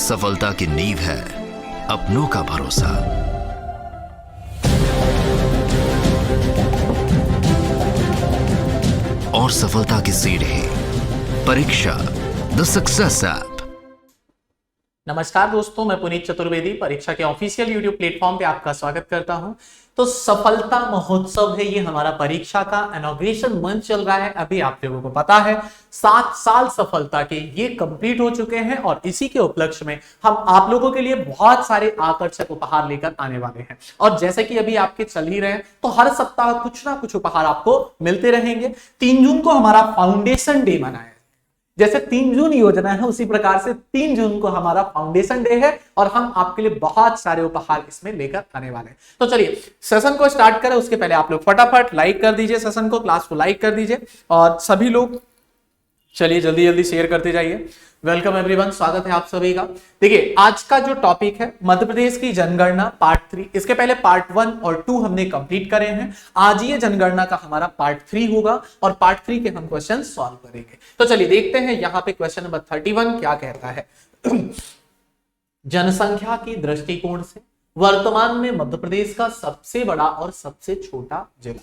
सफलता की नींव है अपनों का भरोसा। और सफलता की सीढ़ी परीक्षा द सक्सेस ऐप। नमस्कार दोस्तों, मैं पुनीत चतुर्वेदी परीक्षा के ऑफिशियल यूट्यूब प्लेटफॉर्म पे आपका स्वागत करता हूं। तो सफलता महोत्सव है, ये हमारा परीक्षा का इनॉग्रेशन मंच चल रहा है। अभी आप लोगों को पता है 7 साल सफलता के ये कंप्लीट हो चुके हैं और इसी के उपलक्ष्य में हम आप लोगों के लिए बहुत सारे आकर्षक उपहार लेकर आने वाले हैं। और जैसे कि अभी आपके चल ही रहे हैं, तो हर सप्ताह कुछ ना कुछ उपहार आपको मिलते रहेंगे। 3 जून को हमारा फाउंडेशन डे मनाया, जैसे 3 जून योजना है उसी प्रकार से 3 जून को हमारा फाउंडेशन डे है और हम आपके लिए बहुत सारे उपहार इसमें लेकर आने वाले हैं। तो चलिए सेशन को स्टार्ट करें। उसके पहले आप लोग फटाफट लाइक कर दीजिए, सेशन को, क्लास को लाइक कर दीजिए और सभी लोग चलिए जल्दी जल्दी शेयर करते जाइए। वेलकम एवरीवन, स्वागत है आप सभी का। देखिए आज का जो टॉपिक है मध्य प्रदेश की जनगणना पार्ट 3। इसके पहले पार्ट 1 और 2 हमने कंप्लीट करे हैं। आज ये जनगणना का हमारा पार्ट 3 होगा और पार्ट 3 के हम क्वेश्चन सॉल्व करेंगे। तो चलिए देखते हैं यहाँ पे क्वेश्चन नंबर 31 क्या कहता है। जनसंख्या की दृष्टिकोण से वर्तमान में मध्य प्रदेश का सबसे बड़ा और सबसे छोटा जिला,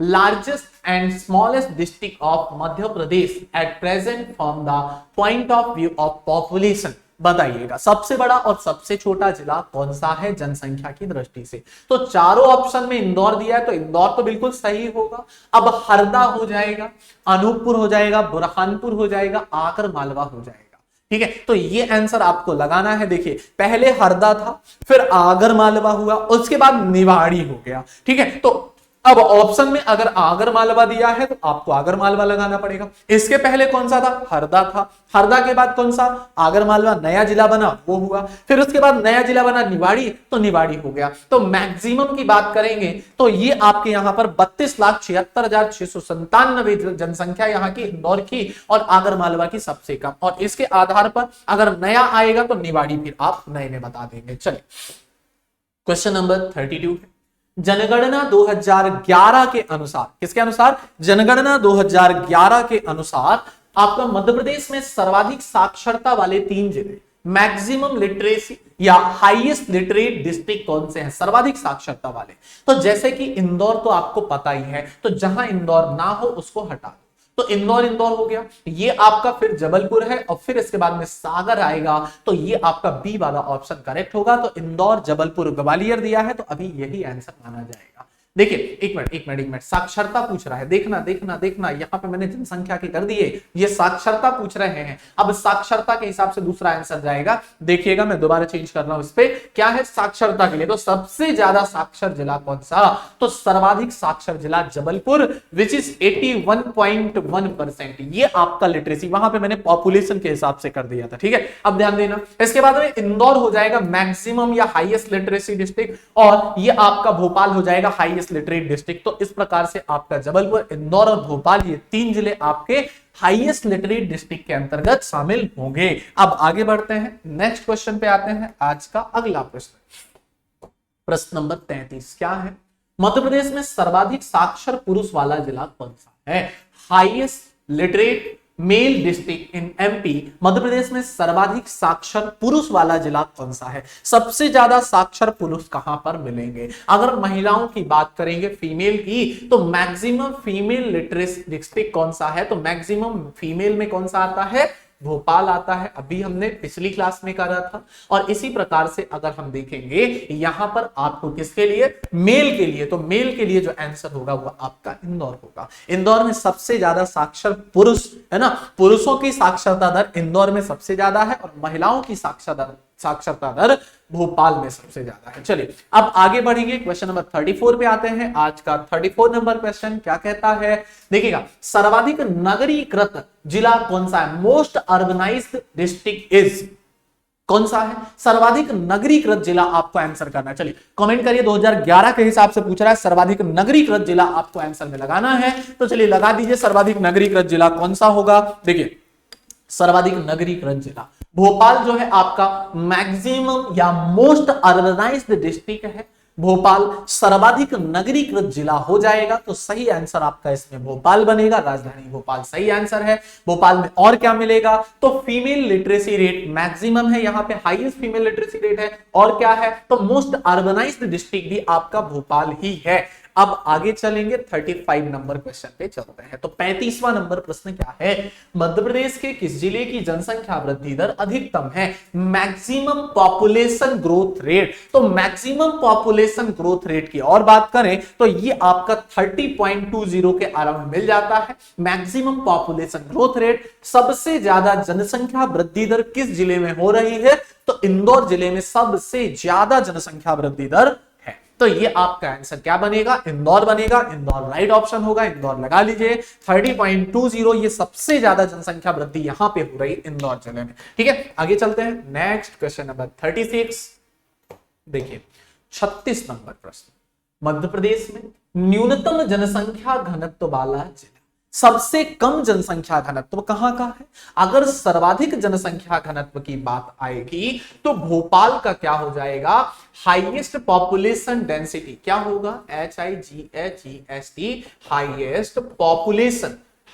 largest and smallest district of Madhya Pradesh at present from the point of view of population। बताइएगा सबसे बड़ा और सबसे छोटा जिला कौन सा है जनसंख्या की दृष्टि से। तो चारों ऑप्शन में इंदौर दिया है, तो इंदौर तो बिल्कुल सही होगा। अब हरदा हो जाएगा, अनूपपुर हो जाएगा, बुरहानपुर हो जाएगा, आगर मालवा हो जाएगा। ठीक है, तो ये आंसर आपको लगाना है। देखिए पहले हरदा था, फिर आगर मालवा हुआ, उसके बाद निवाड़ी हो गया। ठीक है, तो अब ऑप्शन में अगर आगर मालवा दिया है तो आपको आगर मालवा लगाना पड़ेगा। इसके पहले कौन सा था? हरदा था। हरदा के बाद कौन सा? आगर मालवा। नया जिला बना वो हुआ, फिर उसके बाद नया जिला बना निवाड़ी, तो निवाड़ी हो गया। तो मैक्सिमम की बात करेंगे तो ये आपके यहां पर 32,76,697 जनसंख्या यहाँ की इंदौर की और आगर मालवा की सबसे कम। और इसके आधार पर अगर नया आएगा तो निवाड़ी फिर आप नए में बता देंगे। चलिए क्वेश्चन नंबर 32 है। जनगणना 2011 के अनुसार, किसके अनुसार? जनगणना 2011 के अनुसार आपका मध्य प्रदेश में सर्वाधिक साक्षरता वाले 3 जिले, मैक्सिमम लिटरेसी या हाईएस्ट लिटरेट डिस्ट्रिक्ट कौन से हैं? सर्वाधिक साक्षरता वाले। तो जैसे कि इंदौर तो आपको पता ही है, तो जहां इंदौर ना हो उसको हटा दो। तो इंदौर हो गया, ये आपका फिर जबलपुर है और फिर इसके बाद में सागर आएगा, तो ये आपका बी वाला ऑप्शन करेक्ट होगा। तो इंदौर, जबलपुर, ग्वालियर दिया है, तो अभी यही आंसर माना जाएगा। देखिए एक मिनट, साक्षरता पूछ रहा है। देखना यहाँ पे मैंने जनसंख्या के कर दिए, ये साक्षरता पूछ रहे हैं। अब साक्षरता के हिसाब से दूसरा आंसर जाएगा। देखिएगा मैं दोबारा चेंज कर रहा हूं इस पे। क्या है साक्षरता के लिए? तो सबसे ज्यादा साक्षर जिला कौन सा? तो सर्वाधिक साक्षर जिला जबलपुर, विच इज 81.1%। ये आपका लिटरेसी, वहां पे मैंने पॉपुलेशन के हिसाब से कर दिया था। ठीक है, अब ध्यान देना। इसके बाद में इंदौर हो जाएगा मैक्सिमम या हाईएस्ट लिटरेसी डिस्ट्रिक्ट, और ये आपका भोपाल हो जाएगा हाईएस्ट लिटरेट डिस्ट्रिक्ट। तो इस प्रकार से आपका जबलपुर, इंदौर और भोपाल, ये 3 जिले आपके हाईएस्ट लिटरेट डिस्ट्रिक्ट के अंतर्गत शामिल होंगे। अब आगे बढ़ते हैं, नेक्स्ट क्वेश्चन पे आते हैं। आज का अगला प्रश्न, प्रश्न नंबर 33 क्या है? मध्य प्रदेश में सर्वाधिक साक्षर पुरुष वाला जिला कौन सा है? Highest literate male district in MP, Madhya Pradesh में सर्वाधिक साक्षर पुरुष वाला जिला कौन सा है? सबसे ज्यादा साक्षर पुरुष कहां पर मिलेंगे? अगर महिलाओं की बात करेंगे, फीमेल की, तो मैक्सिमम फीमेल लिटरेसी डिस्ट्रिक्ट कौन सा है? तो मैक्सिमम फीमेल में कौन सा आता है? भोपाल आता है। अभी हमने पिछली क्लास में करा था। और इसी प्रकार से अगर हम देखेंगे यहां पर आपको किसके लिए? मेल के लिए। तो मेल के लिए जो आंसर होगा वो आपका इंदौर होगा। इंदौर में सबसे ज्यादा साक्षर पुरुष है ना, पुरुषों की साक्षरता दर इंदौर में सबसे ज्यादा है और महिलाओं की साक्षरता दर भोपाल में सबसे ज्यादा है। चलिए अब आगे बढ़ेंगे, क्वेश्चन नंबर 34 पे आते हैं। आज का 34 नंबर क्वेश्चन क्या कहता है? देखिएगा सर्वाधिक नगरीकृत जिला कौन सा है? मोस्ट अर्बनाइज्ड डिस्ट्रिक्ट इज, कौन सा है? सर्वाधिक नगरीकृत जिला आपको आंसर करना है। चलिए कमेंट करिए, 2011 के हिसाब से पूछ रहा है, सर्वाधिक नगरीकृत जिला आपको आंसर में लगाना है। तो चलिए लगा दीजिए, सर्वाधिक नगरीकृत जिला कौन सा होगा? देखिए सर्वाधिक नगरीकृत जिला भोपाल जो है आपका मैक्सिमम या मोस्ट अर्बनाइज्ड डिस्ट्रिक्ट है। भोपाल सर्वाधिक नगरीकृत जिला हो जाएगा, तो सही आंसर आपका इसमें भोपाल बनेगा, राजधानी भोपाल सही आंसर है। भोपाल में और क्या मिलेगा, तो फीमेल लिटरेसी रेट मैक्सिमम है, यहाँ पे हाईएस्ट फीमेल लिटरेसी रेट है। और क्या है, तो मोस्ट अर्बनाइज्ड डिस्ट्रिक्ट भी आपका भोपाल ही है। अब आगे चलेंगे 35 नंबर क्वेश्चन पे चलते हैं। तो 35वां नंबर प्रश्न क्या है, मध्य प्रदेश के किस जिले की जनसंख्या वृद्धि दर अधिकतम है, मैक्सिमम पॉपुलेशन ग्रोथ रेट। तो मैक्सिमम पॉपुलेशन ग्रोथ रेट की और बात करें तो ये आपका 30.20 के अराउंड मिल जाता है। मैक्सिमम पॉपुलेशन ग्रोथ रेट, सबसे ज्यादा जनसंख्या वृद्धि दर किस जिले में हो रही है, तो इंदौर जिले में सबसे ज्यादा जनसंख्या वृद्धि दर। तो ये आपका आंसर क्या बनेगा, इंदौर बनेगा। इंदौर राइट ऑप्शन होगा, इंदौर लगा लीजिए। 30.20 ये सबसे ज्यादा जनसंख्या वृद्धि यहां पे हो रही इंदौर जिले में। ठीक है, आगे चलते हैं। Next question number 36। देखिए 36 नंबर प्रश्न, मध्य प्रदेश में न्यूनतम जनसंख्या घनत्व वाला जिला, सबसे कम जनसंख्या घनत्व कहां का है। अगर सर्वाधिक जनसंख्या घनत्व की बात आएगी तो भोपाल का क्या हो जाएगा, हाईएस्ट पॉपुलेशन डेंसिटी क्या होगा, HIGHEST,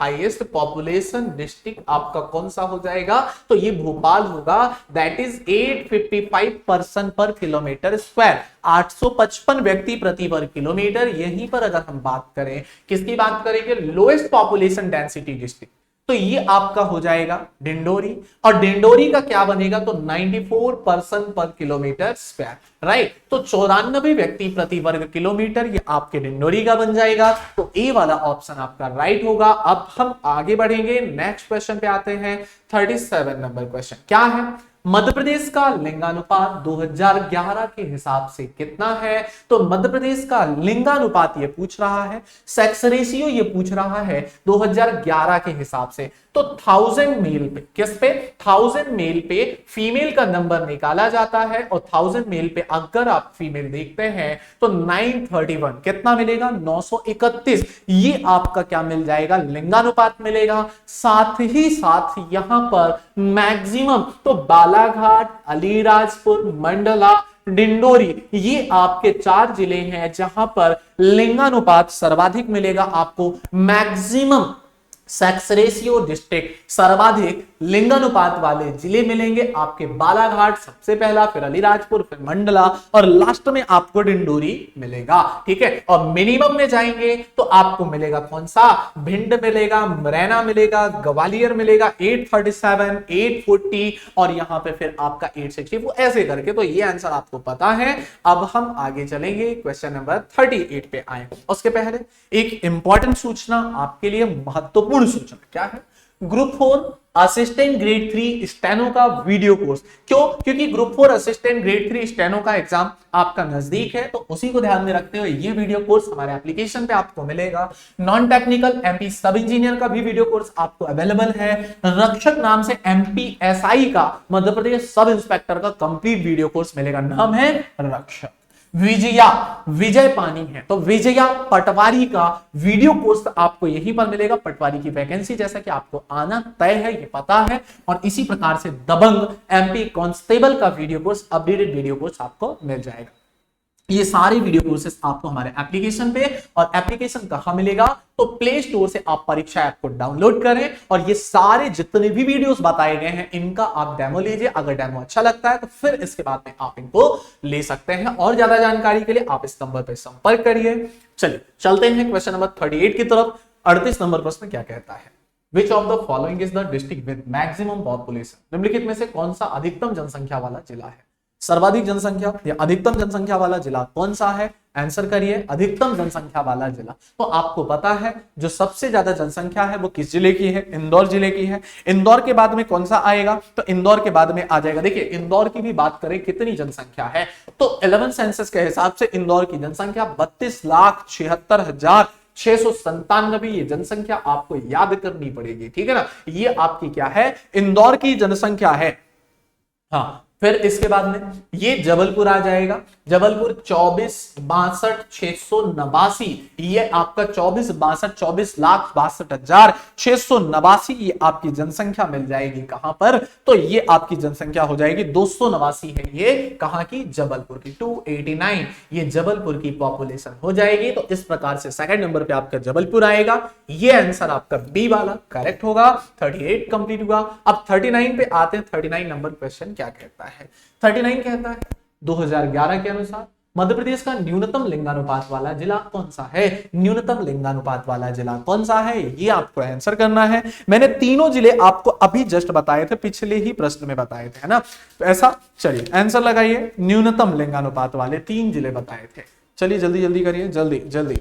हाईएस्ट पॉपुलेशन डिस्ट्रिक्ट आपका कौन सा हो जाएगा, तो ये भोपाल होगा। दैट इज 855 पर्सन पर किलोमीटर स्क्वायर, 855 व्यक्ति प्रति वर्ग किलोमीटर। यहीं पर अगर हम बात करें, किसकी बात करेंगे, लोएस्ट पॉपुलेशन डेंसिटी डिस्ट्रिक्ट, तो ये आपका हो जाएगा डिंडोरी। और डिंडोरी का क्या बनेगा, तो 94 पर्सन पर किलोमीटर स्क्वायर, राइट। तो 94 व्यक्ति प्रति वर्ग किलोमीटर, ये आपके डिंडोरी का बन जाएगा। तो ए वाला ऑप्शन आपका राइट होगा। अब हम आगे बढ़ेंगे, नेक्स्ट क्वेश्चन पे आते हैं। 37 नंबर क्वेश्चन क्या है, मध्य प्रदेश का लिंगानुपात 2011 के हिसाब से कितना है। तो मध्य प्रदेश का लिंगानुपात ये पूछ रहा है, सेक्स रेशियो ये पूछ रहा है 2011 के हिसाब से। तो 1000 मेल पे, किस पे, 1000 मेल पे फीमेल का नंबर निकाला जाता है। और 1000 मेल पे अगर आप फीमेल देखते हैं तो 931 कितना मिलेगा, 931। ये आपका क्या मिल जाएगा, लिंगानुपात मिलेगा। साथ ही साथ यहां पर मैक्सिमम, तो बालाघाट, अलीराजपुर, मंडला, डिंडोरी, ये आपके 4 जिले हैं जहां पर लिंगानुपात सर्वाधिक मिलेगा आपको। मैक्सिमम सेक्स रेशियो डिस्ट्रिक्ट, सर्वाधिक लिंगानुपात वाले जिले मिलेंगे आपके बालाघाट सबसे पहला, फिर अलीराजपुर, फिर मंडला और लास्ट में आपको डिंडोरी मिलेगा। ठीक है, और मिनिमम में जाएंगे तो आपको मिलेगा कौन सा, भिंड मिलेगा, मुरैना मिलेगा, ग्वालियर मिलेगा 837, 840 और यहां पे फिर आपका 860, वो ऐसे करके। तो ये आंसर आपको पता है। अब हम आगे चलेंगे, क्वेश्चन नंबर 38 पे आए। उसके पहले एक इंपॉर्टेंट सूचना आपके लिए, महत्वपूर्ण सूचना क्या है, ग्रुप 4 असिस्टेंट ग्रेड 3 स्टेनो का वीडियो कोर्स। क्यों, क्योंकि ग्रुप 4 असिस्टेंट ग्रेड 3 स्टेनो का एग्जाम आपका नजदीक है, तो उसी को ध्यान में रखते हुए ये वीडियो कोर्स हमारे एप्लीकेशन पे आपको मिलेगा। नॉन टेक्निकल एमपी सब इंजीनियर का भी वीडियो कोर्स आपको अवेलेबल है। रक्षक नाम से MPSI का, मध्य प्रदेश सब इंस्पेक्टर का कंप्लीट वीडियो कोर्स मिलेगा, नाम है रक्षक। विजया, विजय पानी है, तो विजया पटवारी का वीडियो कोर्स आपको यहीं पर मिलेगा। पटवारी की वैकेंसी जैसा कि आपको आना तय है, ये पता है। और इसी प्रकार से दबंग MP कांस्टेबल का video course, updated video course आपको मिल जाएगा। ये सारे वीडियो कोर्सेस आपको हमारे एप्लीकेशन पे, और एप्लीकेशन कहां मिलेगा, तो प्ले स्टोर से आप परीक्षा ऐप को डाउनलोड करें और ये सारे जितने भी वीडियोस बताए गए हैं इनका आप डेमो लीजिए। अगर डेमो अच्छा लगता है तो फिर इसके बाद में आप इनको ले सकते हैं। और ज्यादा जानकारी के लिए आप इस नंबर पर संपर्क करिए। चलिए चलते हैं क्वेश्चन नंबर 38 की तरफ। 38 नंबर प्रश्न क्या कहता है, which of the following is the district with maximum population. निम्नलिखित में से कौन सा अधिकतम जनसंख्या वाला जिला है। सर्वाधिक जनसंख्या या अधिकतम जनसंख्या वाला जिला कौन सा है, आंसर करिए। अधिकतम जनसंख्या वाला जिला, तो आपको पता है जो सबसे ज्यादा जनसंख्या है वो किस जिले की है, इंदौर जिले की है। इंदौर के बाद में कौन सा आएगा, तो इंदौर के बाद में आ जाएगा, देखिए इंदौर की भी बात करें कितनी जनसंख्या है, तो 11 सेंसस के हिसाब से इंदौर की जनसंख्या 32,76,697। ये जनसंख्या आपको याद करनी पड़ेगी, ठीक है ना। ये आपकी क्या है, इंदौर की जनसंख्या है। हाँ, फिर इसके बाद में ये जबलपुर आ जाएगा, जबलपुर 24,62,689, ये आपका 24,62,689,689 ये आपकी जनसंख्या मिल जाएगी कहां पर, तो ये आपकी जनसंख्या हो जाएगी 289 है, ये कहां की, जबलपुर की 289, ये जबलपुर की पॉपुलेशन हो जाएगी। तो इस प्रकार से सेकंड नंबर पे आपका जबलपुर आएगा, ये आंसर आपका बी वाला करेक्ट होगा। 38 कंप्लीट हुआ। अब 39 पे आते हैं। 39 नंबर क्वेश्चन क्या कहता है? 39 कहता है 2011 के अनुसार मध्य प्रदेश का न्यूनतम लिंगानुपात वाला जिला कौन सा है? न्यूनतम लिंगानुपात वाला जिला कौन सा है, ये आपको आंसर करना है। मैंने तीनों जिले आपको अभी जस्ट बताए थे, पिछले ही प्रश्न में बताए थे, है ना। तो ऐसा चलिए आंसर लगाइए, न्यूनतम लिंगानुपात वाले 3 जिले बताए थे। चलिए जल्दी जल्दी करिए, जल्दी जल्दी।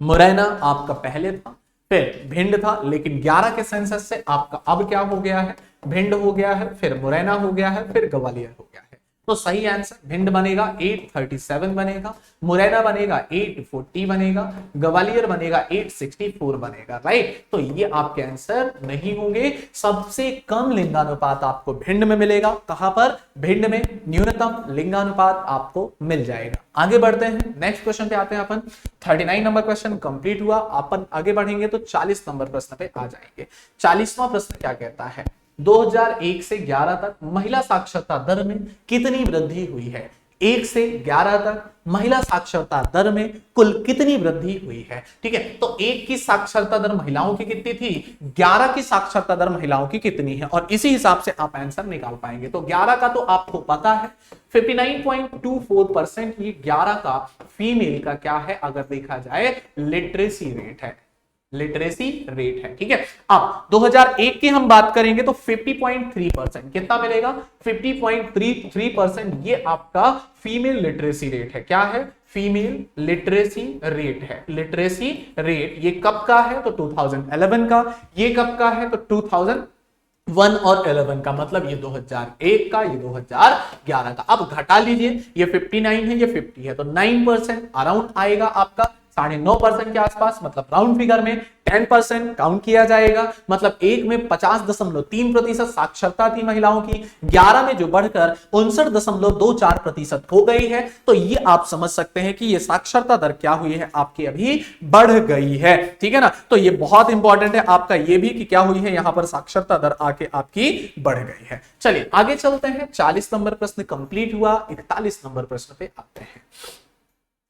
मुरैना आपका पहले था, फिर भिंड था, लेकिन 11 के सेंसस से आपका अब क्या हो गया है, भिंड हो गया है, फिर मुरैना हो गया है, फिर ग्वालियर हो गया है। तो सही आंसर भिंड बनेगा 837 बनेगा, मुरैना बनेगा 840 बनेगा, ग्वालियर बनेगा 864 बनेगा, राइट। तो ये आपके आंसर नहीं होंगे। सबसे कम लिंगानुपात आपको भिंड में मिलेगा। कहां पर? भिंड में न्यूनतम लिंगानुपात आपको मिल जाएगा। आगे बढ़ते हैं, नेक्स्ट क्वेश्चन पे आते हैं अपन। 39 नंबर क्वेश्चन कंप्लीट हुआ। अपन आगे बढ़ेंगे तो 40 नंबर प्रश्न पे आ जाएंगे। 40वां प्रश्न क्या कहता है? 2001 से 11 तक महिला साक्षरता दर में कितनी वृद्धि हुई है? 1 से 11 तक महिला साक्षरता दर में कुल कितनी वृद्धि हुई है? ठीक है, तो 1 की साक्षरता दर महिलाओं की कितनी थी, 11 की साक्षरता दर महिलाओं की कितनी है, और इसी हिसाब से आप आंसर निकाल पाएंगे। तो 11 का तो आपको पता है 59.24%, ये 11 का फीमेल का क्या है, अगर देखा जाए लिटरेसी रेट है, लिटरेसी रेट है। ठीक है, अब 2001 की हम बात करेंगे तो 50.3%, कितना मिलेगा, 50.33%, ये आपका फीमेल लिटरेसी रेट है। क्या है? फीमेल लिटरेसी रेट है। लिटरेसी रेट ये कब का है? तो 2011 का। ये कब का है? तो 2001 और 11 का, मतलब ये 2001 का, ये 2011 का। अब घटा लीजिए, ये 59 है, ये 50 है, तो 9% अराउंड आएगा आपका, 9.5% के आसपास, मतलब राउंड फिगर में 10% काउंट किया जाएगा, मतलब 1 में 50.3% साक्षरता थी महिलाओं की, 11 में जो बढ़कर 59.24% हो गई है। तो ये आप समझ सकते हैं कि ये साक्षरता दर क्या हुई है, आपकी अभी बढ़ गई है। ठीक है ना, तो ये बहुत इंपॉर्टेंट है आपका ये भी कि क्या हुई है, यहां पर साक्षरता दर आके आपकी बढ़ गई है। चलिए आगे चलते हैं। 40 नंबर प्रश्न कंप्लीट हुआ। 41 नंबर प्रश्न पे आते हैं।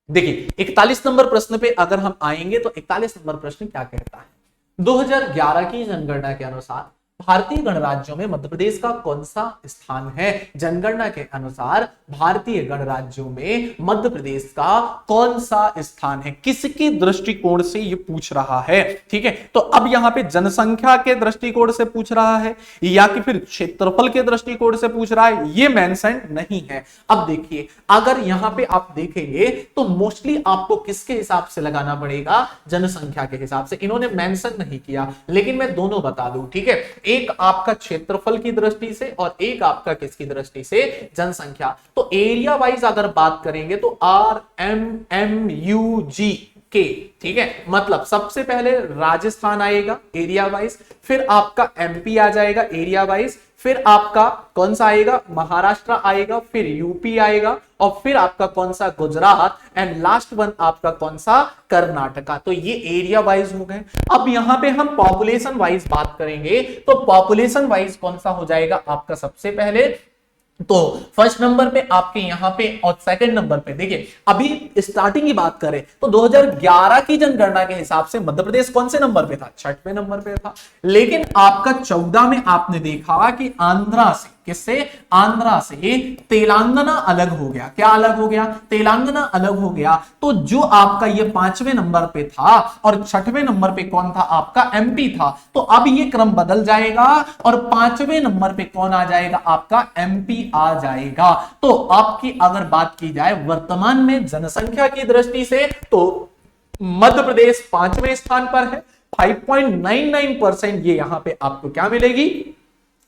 देखिए 41 नंबर प्रश्न पे अगर हम आएंगे तो 41 नंबर प्रश्न क्या कहता है? 2011 की जनगणना के अनुसार भारतीय गणराज्यों में मध्य प्रदेश का कौन सा स्थान है? जनगणना के अनुसार भारतीय गणराज्यों में मध्य प्रदेश का कौन सा स्थान है? किसके दृष्टिकोण से ये पूछ रहा है? ठीक है, तो अब यहां पे जनसंख्या के दृष्टिकोण से पूछ रहा है या कि फिर क्षेत्रफल के दृष्टिकोण से पूछ रहा है, ये मेंशन नहीं है। अब देखिए, अगर यहां पे आप देखेंगे तो मोस्टली आपको किसके हिसाब से लगाना पड़ेगा? जनसंख्या के हिसाब से। इन्होंने मेंशन नहीं किया, लेकिन मैं दोनों बता दूं। ठीक है, एक आपका क्षेत्रफल की दृष्टि से और एक आपका किसकी दृष्टि से? जनसंख्या। तो एरिया वाइज अगर बात करेंगे तो RMMUG के, ठीक है, मतलब सबसे पहले राजस्थान आएगा एरिया वाइज, फिर आपका MP आ जाएगा एरिया वाइज, फिर आपका कौन सा आएगा? महाराष्ट्र आएगा, फिर यूपी आएगा, और फिर आपका कौन सा? गुजरात, एंड लास्ट वन आपका कौन सा? कर्नाटका। तो ये एरिया वाइज हो गए। अब यहां पे हम पॉपुलेशन वाइज बात करेंगे तो पॉपुलेशन वाइज कौन सा हो जाएगा आपका? सबसे पहले तो फर्स्ट नंबर पे आपके यहां पे, और सेकंड नंबर पे देखिए, अभी स्टार्टिंग की बात करें तो 2011 की जनगणना के हिसाब से मध्य प्रदेश कौन से नंबर पे था? 6वें नंबर पे था। लेकिन आपका 14 में आपने देखा कि आंध्रा से, किससे? आंध्रा से तेलंगाना अलग हो गया। क्या अलग हो गया? तेलंगाना अलग हो गया। तो जो आपका ये 5वें नंबर पे था और 6वें नंबर पे कौन था? आपका MP था। तो अब ये क्रम बदल जाएगा और 5वें नंबर पे कौन आ जाएगा? आपका MP आ जाएगा। तो आपकी अगर बात की जाए वर्तमान में जनसंख्या की दृष्टि से तो मध्य प्रदेश 5वें स्थान पर है। 5.99% ये यहां पे आपको क्या मिलेगी?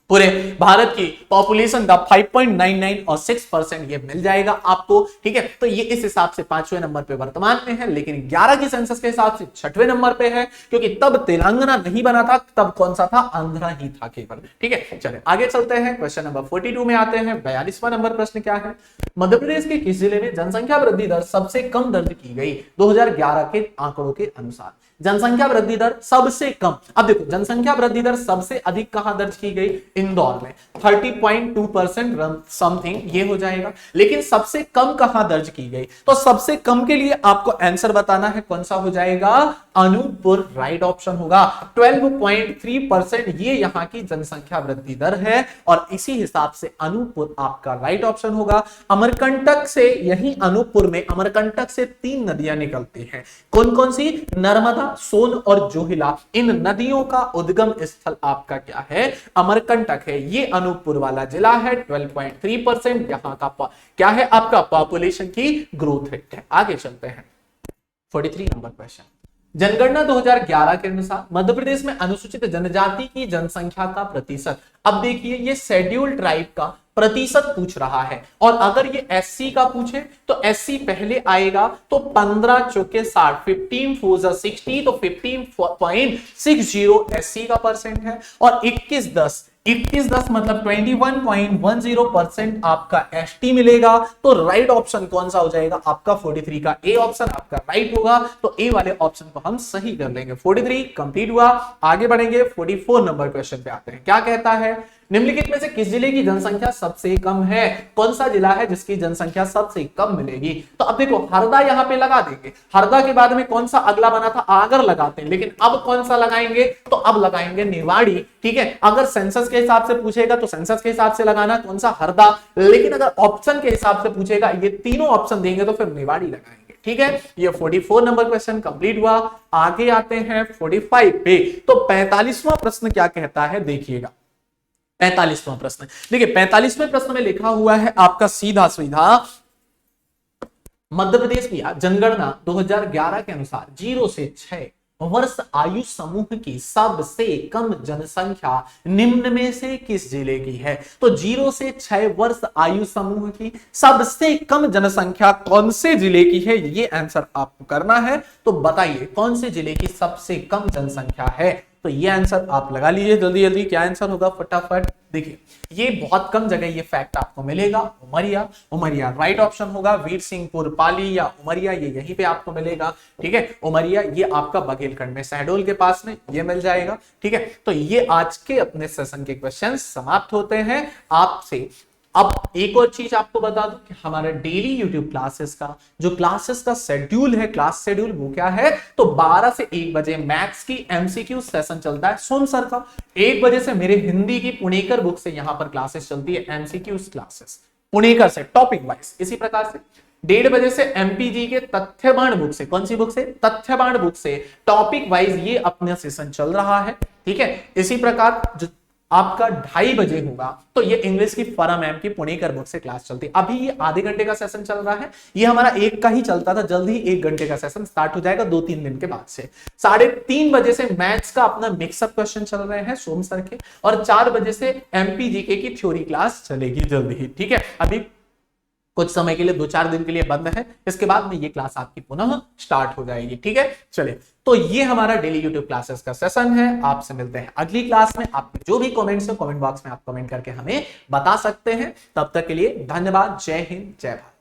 पूरे भारत की पॉपुलेशन का 5.99 और 6% ये मिल जाएगा आपको, ठीक है। तो ये इस हिसाब से 5वें नंबर पे वर्तमान में है, लेकिन 11 की सेंसस के हिसाब से 6वें नंबर पे है, क्योंकि तब तेलंगाना नहीं बना था, तब कौन सा था, आंध्रा ही था केवल, ठीक है। चलिए आगे चलते हैं, क्वेश्चन नंबर 42 में आते हैं। 42वां नंबर प्रश्न क्या है, मध्य प्रदेश के किस जिले में जनसंख्या वृद्धि दर सबसे कम दर्ज की गई 2011 के आंकड़ों के अनुसार। जनसंख्या वृद्धि दर सबसे कम, अब देखो जनसंख्या वृद्धि दर सबसे अधिक कहां दर्ज की गई, इंदौर में 30.2% समथिंग ये हो जाएगा, लेकिन सबसे कम कहां दर्ज की गई, तो सबसे कम के लिए आपको आंसर बताना है, कौन सा हो जाएगा, अनूपपुर, राइट ऑप्शन होगा। 12.3% ये यहां की जनसंख्या वृद्धि दर है, और इसी हिसाब से अनूपपुर आपका राइट ऑप्शन होगा। अमरकंटक से, यही अनूपपुर में अमरकंटक से 3 नदियां निकलती हैं, कौन कौन सी, नर्मदा, सोन और जोहिला। इन नदियों का उद्गम स्थल आपका क्या है, अमरकंटक है। ये अनूपपुर वाला जिला है। 12.3% यहां का क्या है, आपका पॉपुलेशन की ग्रोथ रेट है। आगे चलते हैं, 43 नंबर क्वेश्चन, जनगणना 2011 के अनुसार मध्य प्रदेश में अनुसूचित जनजाति की जनसंख्या का प्रतिशत। अब देखिए ये शेड्यूल्ड ट्राइब का प्रतिशत पूछ रहा है, और अगर ये एससी का पूछे तो एससी पहले आएगा, तो 15 चौके 60, 15 4 60, तो 15.60 एससी का परसेंट है, और 2110 मतलब 21.10% आपका एसटी मिलेगा। तो राइट ऑप्शन कौन सा हो जाएगा, आपका 43 का ए ऑप्शन आपका राइट होगा। तो ए वाले ऑप्शन को हम सही कर लेंगे। 43 कंप्लीट हुआ, आगे बढ़ेंगे, 44 नंबर क्वेश्चन पे आते हैं। क्या कहता है, निम्नलिखित में से किस जिले की जनसंख्या सबसे कम है, कौन सा जिला है जिसकी जनसंख्या सबसे कम मिलेगी। तो अब देखो हरदा यहां पे लगा देंगे, हरदा के बाद में कौन सा अगला बना था, आगर लगाते हैं, लेकिन अब कौन सा लगाएंगे, तो अब लगाएंगे निवाड़ी, ठीक है। अगर सेंसस के हिसाब से पूछेगा तो सेंसस के हिसाब से लगाना, कौन सा, हरदा, लेकिन अगर ऑप्शन के हिसाब से पूछेगा, ये तीनों ऑप्शन देंगे तो फिर निवाड़ी लगाएंगे, ठीक है। ये 44 नंबर क्वेश्चन कंप्लीट हुआ, आगे आते हैं 45 पे। तो 45वां प्रश्न क्या कहता है, देखिएगा 45वां प्रश्न, देखिए 45वें प्रश्न में लिखा हुआ है आपका सीधा सीधा, मध्य प्रदेश की जनगणना 2011 के अनुसार 0 से 6 वर्ष आयु समूह की सबसे कम जनसंख्या निम्न में से किस जिले की है। तो 0 से 6 वर्ष आयु समूह की सबसे कम जनसंख्या कौन से जिले की है, ये आंसर आपको करना है। तो बताइए कौन से जिले की सबसे कम जनसंख्या है, तो ये आंसर आप लगा लीजिए जल्दी जल्दी, क्या आंसर होगा फटाफट। देखिए ये बहुत कम जगह ये फैक्ट आपको मिलेगा, उमरिया, उमरिया राइट ऑप्शन होगा। वीर सिंहपुर, पाली या उमरिया, ये यहीं पे आपको मिलेगा, ठीक है। उमरिया ये आपका बघेलखंड में शहडोल के पास में ये मिल जाएगा, ठीक है। तो ये आज के अपने सेशन के क्वेश्चन समाप्त होते हैं आपसे। अब एक और चीज आपको बता दूं कि हमारा डेली यूट्यूब क्लासेस का जो क्लासेस का शेड्यूल है, क्लास शेड्यूल, वो क्या है, तो 12 से 1 बजे मैथ्स की एमसीक्यू सेशन चलता है सोम सर का। 1 बजे से मेरे हिंदी की पुणेकर बुक से यहां पर क्लासेस चलती है, एमसीक्यू क्लासेस पुणेकर से टॉपिक वाइज। इसी प्रकार से 1:30 बजे से एमपीजी के तथ्यबाण बुक से, कौन सी बुक से, तथ्यबाण बुक से टॉपिक वाइज ये अपना सेशन चल रहा है, ठीक है। इसी प्रकार जो आपका 2:30 बजे होगा तो ये इंग्लिश की फरा मैम की पुणेकर बुक से क्लास चलती है। अभी ये आधे घंटे का सेशन चल रहा है, ये हमारा 1 का ही चलता था, जल्द ही 1 घंटे का सेशन स्टार्ट हो जाएगा 2-3 दिन के बाद से। 3:30 बजे से मैथ्स का अपना मिक्सअप क्वेश्चन चल रहे हैं सोम सर के, और 4 बजे से एमपीजीके की थ्योरी क्लास चलेगी जल्द ही, ठीक है। अभी कुछ समय के लिए 2-4 दिन के लिए बंद है, इसके बाद में ये क्लास आपकी पुनः स्टार्ट हो जाएगी, ठीक है। चलिए तो ये हमारा डेली यूट्यूब क्लासेस का सेशन है। आपसे मिलते हैं अगली क्लास में। आपके जो भी कमेंट्स है कमेंट बॉक्स में आप कमेंट करके हमें बता सकते हैं। तब तक के लिए धन्यवाद। जय हिंद, जय भारत।